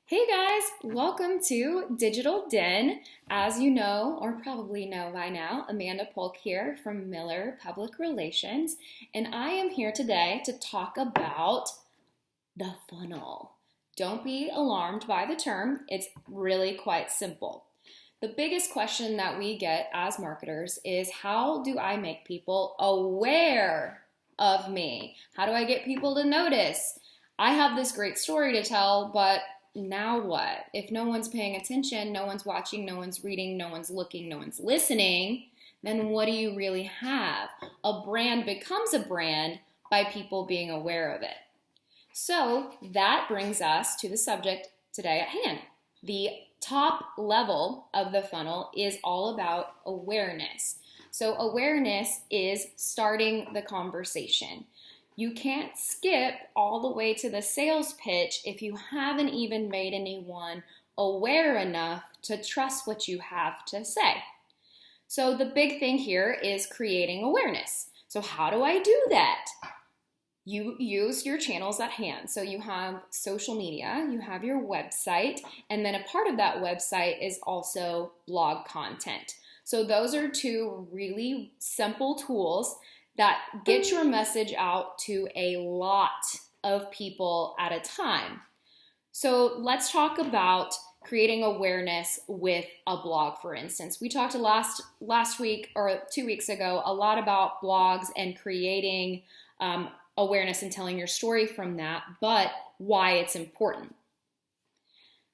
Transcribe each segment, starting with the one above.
Hey guys, welcome to Digital Den. As you know, or probably know by now, Amanda Polk here from Miller Public Relations, and I am here today to talk about the funnel. Don't be alarmed by the term, it's really quite simple. The biggest question that we get as marketers is how do I make people aware of me? How do I get people to notice? I have this great story to tell, but now what? If no one's paying attention, no one's watching, no one's reading, no one's looking, no one's listening, then what do you really have? A brand becomes a brand by people being aware of it. So that brings us to the subject today at hand. The top level of the funnel is all about awareness. So awareness is starting the conversation. You can't skip all the way to the sales pitch if you haven't even made anyone aware enough to trust what you have to say. So the big thing here is creating awareness. So how do I do that? You use your channels at hand. So you have social media, you have your website, and then a part of that website is also blog content. So those are two really simple tools that get your message out to a lot of people at a time. So let's talk about creating awareness with a blog, for instance. We talked last week or 2 weeks ago a lot about blogs and creating awareness and telling your story from that, but why it's important.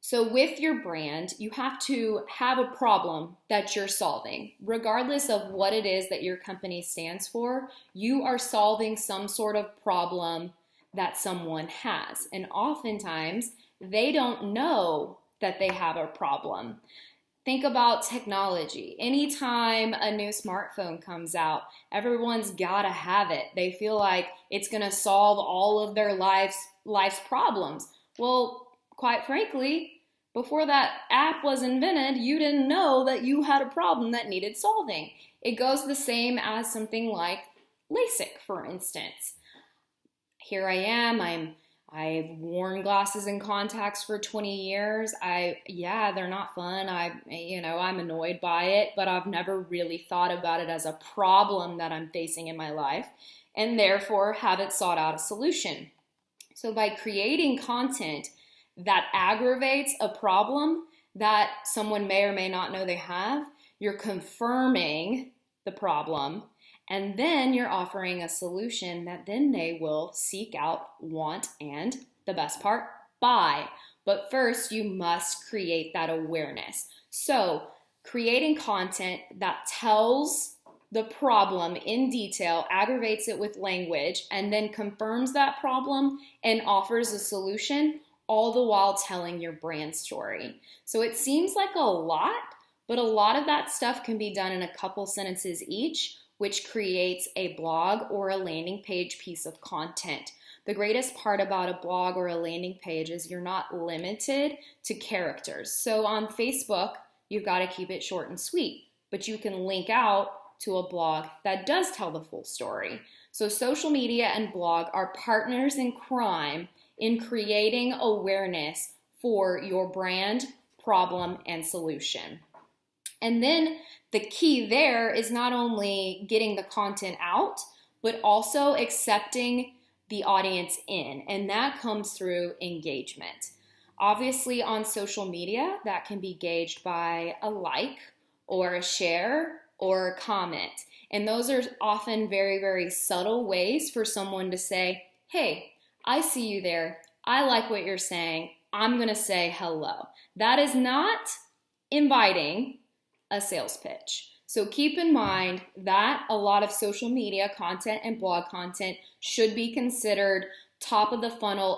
So with your brand, you have to have a problem that you're solving. Regardless of what it is that your company stands for, you are solving some sort of problem that someone has. And oftentimes, they don't know that they have a problem. Think about technology. Anytime a new smartphone comes out, everyone's gotta have it. They feel like it's gonna solve all of their life's problems. Well, quite frankly, before that app was invented, you didn't know that you had a problem that needed solving. It goes the same as something like LASIK, for instance. Here I am, I've worn glasses and contacts for 20 years. They're not fun. I'm annoyed by it, but I've never really thought about it as a problem that I'm facing in my life, and therefore haven't sought out a solution. So by creating content that aggravates a problem that someone may or may not know they have, you're confirming the problem, and then you're offering a solution that then they will seek out, want, and the best part, buy. But first, you must create that awareness. So creating content that tells the problem in detail, aggravates it with language, and then confirms that problem and offers a solution, all the while telling your brand story. So it seems like a lot, but a lot of that stuff can be done in a couple sentences each, which creates a blog or a landing page piece of content. The greatest part about a blog or a landing page is you're not limited to characters. So on Facebook, you've got to keep it short and sweet, but you can link out to a blog that does tell the full story. So social media and blog are partners in crime in creating awareness for your brand, problem, and solution. And then the key there is not only getting the content out, but also accepting the audience in, and that comes through engagement. Obviously on social media, that can be gauged by a like or a share or a comment. And those are often very, very subtle ways for someone to say, hey, I see you there. I like what you're saying. I'm going to say hello. That is not inviting a sales pitch. So keep in mind that a lot of social media content and blog content should be considered top of the funnel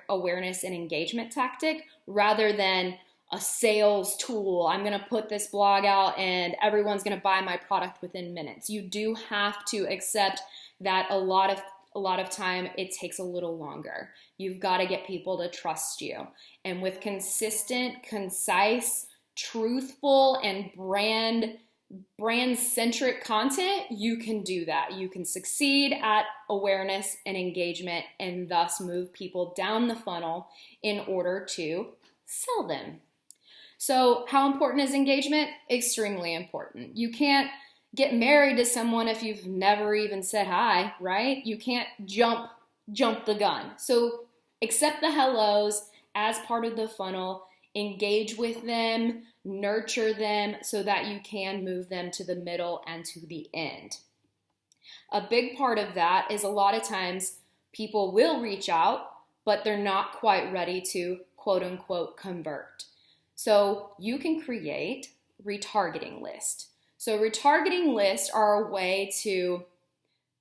awareness and engagement tactic rather than a sales tool. I'm going to put this blog out and everyone's going to buy my product within minutes. You do have to accept that a lot of time it takes a little longer. You've got to get people to trust you. And with consistent, concise, truthful, and brand-centric content, you can do that. You can succeed at awareness and engagement and thus move people down the funnel in order to sell them. So how important is engagement? Extremely important. You can't get married to someone if you've never even said hi, right? You can't jump the gun. So accept the hellos as part of the funnel, engage with them, nurture them so that you can move them to the middle and to the end. A big part of that is a lot of times people will reach out, but they're not quite ready to quote unquote convert. So you can create retargeting lists. So retargeting lists are a way to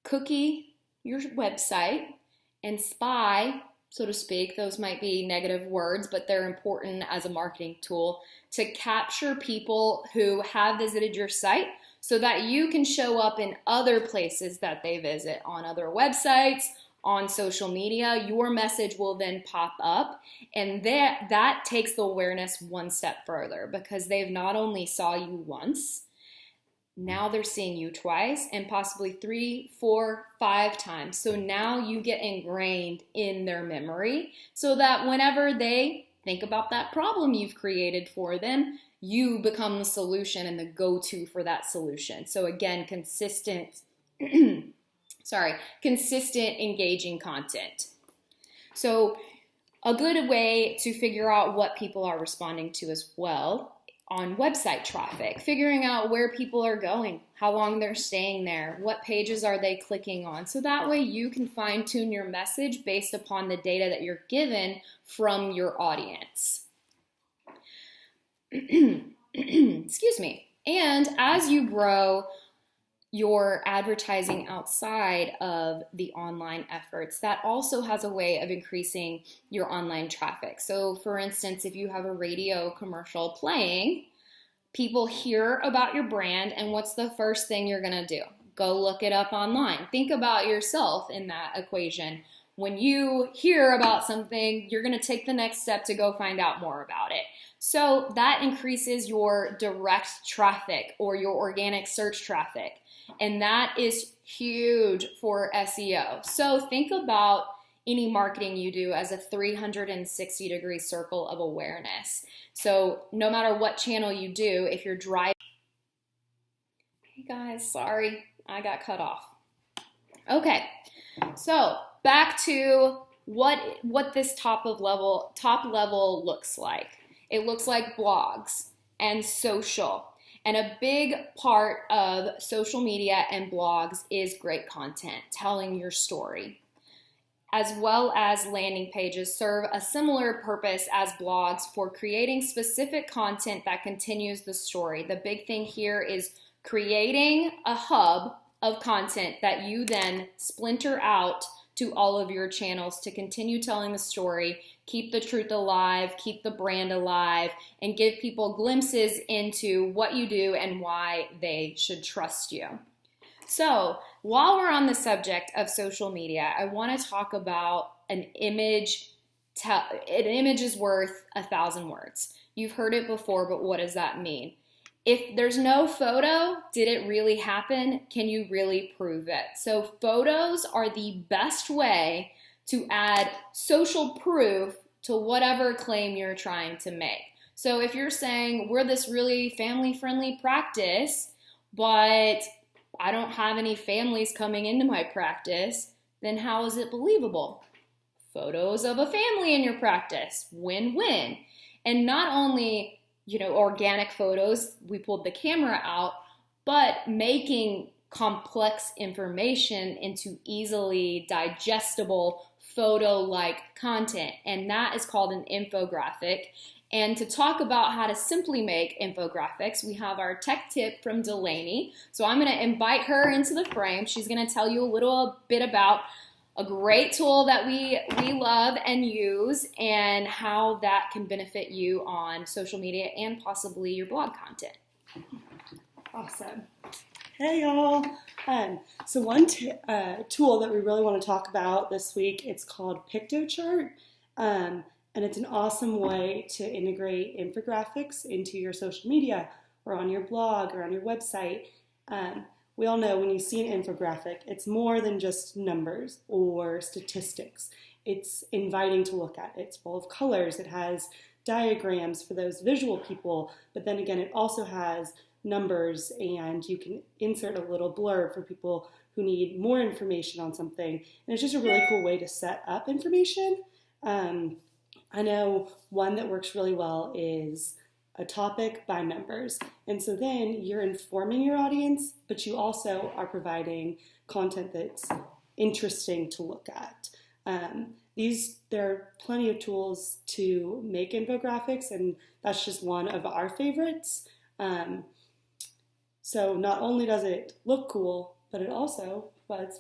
cookie your website and spy, so to speak. Those might be negative words, but they're important as a marketing tool to capture people who have visited your site so that you can show up in other places that they visit, on other websites, on social media. Your message will then pop up, and that takes the awareness one step further because they've not only saw you once, now they're seeing you twice and possibly 3, 4, 5 times. So now you get ingrained in their memory so that whenever they think about that problem you've created for them, you become the solution and the go-to for that solution. So again, consistent engaging content. So a good way to figure out what people are responding to as well on website traffic, figuring out where people are going, how long they're staying there, what pages are they clicking on. So that way you can fine tune your message based upon the data that you're given from your audience. Excuse me. And as you grow your advertising outside of the online efforts, that also has a way of increasing your online traffic. So for instance, if you have a radio commercial playing, people hear about your brand, and what's the first thing you're gonna do? Go look it up online. Think about yourself in that equation. When you hear about something, you're gonna take the next step to go find out more about it. So that increases your direct traffic or your organic search traffic. And that is huge for SEO. So think about any marketing you do as a 360-degree circle of awareness. So no matter what channel you do, if you're driving... Hey guys, sorry, I got cut off. Okay, so back to what this top level looks like. It looks like blogs and social. And a big part of social media and blogs is great content, telling your story, as well as landing pages serve a similar purpose as blogs for creating specific content that continues the story. The big thing here is creating a hub of content that you then splinter out to all of your channels to continue telling the story, keep the truth alive, keep the brand alive, and give people glimpses into what you do and why they should trust you. So while we're on the subject of social media, I want to talk about an image. An image is worth 1,000 words. You've heard it before, but what does that mean? If there's no photo, did it really happen? Can you really prove it? So photos are the best way to add social proof to whatever claim you're trying to make. So if you're saying we're this really family-friendly practice, but I don't have any families coming into my practice, then how is it believable? Photos of a family in your practice, win-win. And not only organic photos, we pulled the camera out, but making complex information into easily digestible photo-like content. And that is called an infographic. And to talk about how to simply make infographics, we have our tech tip from Delaney. So I'm going to invite her into the frame. She's going to tell you a little bit about a great tool that we love and use and how that can benefit you on social media and possibly your blog content. Awesome. Hey y'all. So one tool that we really want to talk about this week, it's called Piktochart. And it's an awesome way to integrate infographics into your social media or on your blog or on your website. We all know when you see an infographic, it's more than just numbers or statistics. it's inviting to look at. It's full of colors. It has diagrams for those visual people, but then again, it also has numbers, and you can insert a little blurb for people who need more information on something. And it's just a really cool way to set up information. I know one that works really well is a topic by members. And so then you're informing your audience, but you also are providing content that's interesting to look at. There are plenty of tools to make infographics, and that's just one of our favorites. So not only does it look cool, but it also provides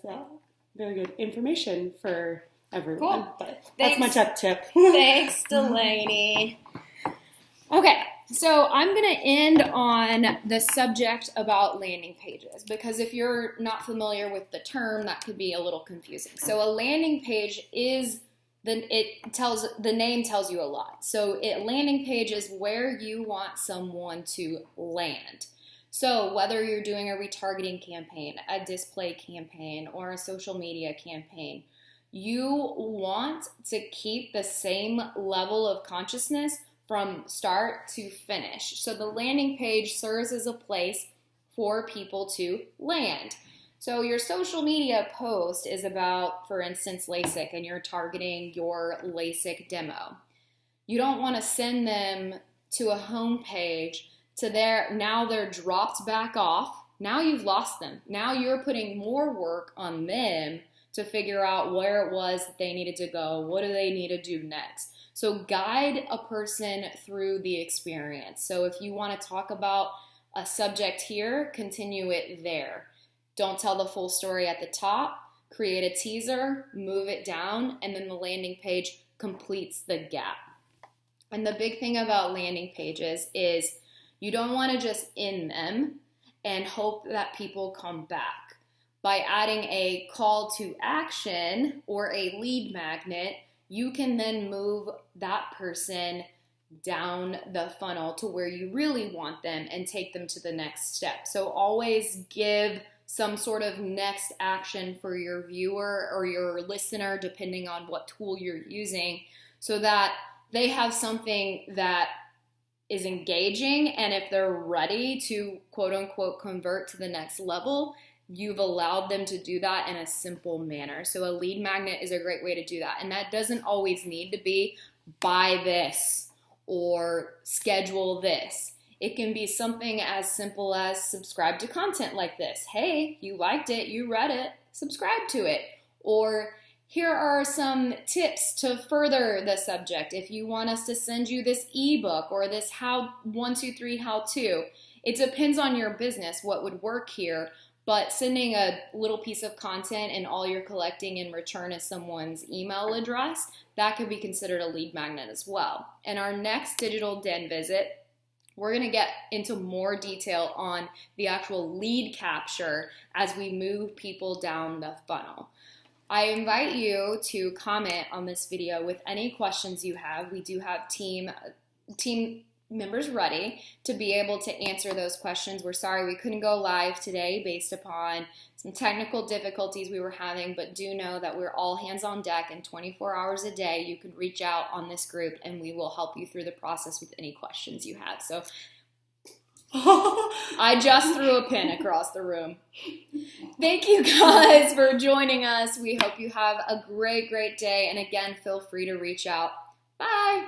very good information for everyone. Cool. But Thanks. that's my tech tip. Thanks, Delaney. Okay, so I'm going to end on the subject about landing pages, because if you're not familiar with the term, that could be a little confusing. So a landing page is, the name tells you a lot. So a landing page is where you want someone to land. So whether you're doing a retargeting campaign, a display campaign, or a social media campaign, you want to keep the same level of consciousness from start to finish. So the landing page serves as a place for people to land. So your social media post is about, for instance, LASIK, and you're targeting your LASIK demo. You don't want to send them to a home page now they're dropped back off. Now you've lost them. Now you're putting more work on them to figure out where it was that they needed to go. What do they need to do next? So guide a person through the experience. So if you want to talk about a subject here, continue it there. Don't tell the full story at the top. Create a teaser, move it down, and then the landing page completes the gap. And the big thing about landing pages is you don't want to just end them and hope that people come back. By adding a call to action or a lead magnet, you can then move that person down the funnel to where you really want them and take them to the next step. So always give some sort of next action for your viewer or your listener, depending on what tool you're using, so that they have something that is engaging, and if they're ready to quote unquote convert to the next level, you've allowed them to do that in a simple manner. So a lead magnet is a great way to do that. And that doesn't always need to be buy this or schedule this. It can be something as simple as subscribe to content like this. Hey, you liked it, you read it, subscribe to it. Or here are some tips to further the subject. If you want us to send you this ebook or this 1, 2, 3 how-to, it depends on your business what would work here. But sending a little piece of content and all you're collecting in return is someone's email address, that could be considered a lead magnet as well. In our next Digital Den visit, we're going to get into more detail on the actual lead capture as we move people down the funnel. I invite you to comment on this video with any questions you have. We do have team members ready to be able to answer those questions. We're sorry we couldn't go live today based upon some technical difficulties we were having, but do know that we're all hands on deck, and 24 hours a day you can reach out on this group and we will help you through the process with any questions you have. So I just threw a pin across the room. Thank you guys for joining us. We hope you have a great day. And again, feel free to reach out. Bye.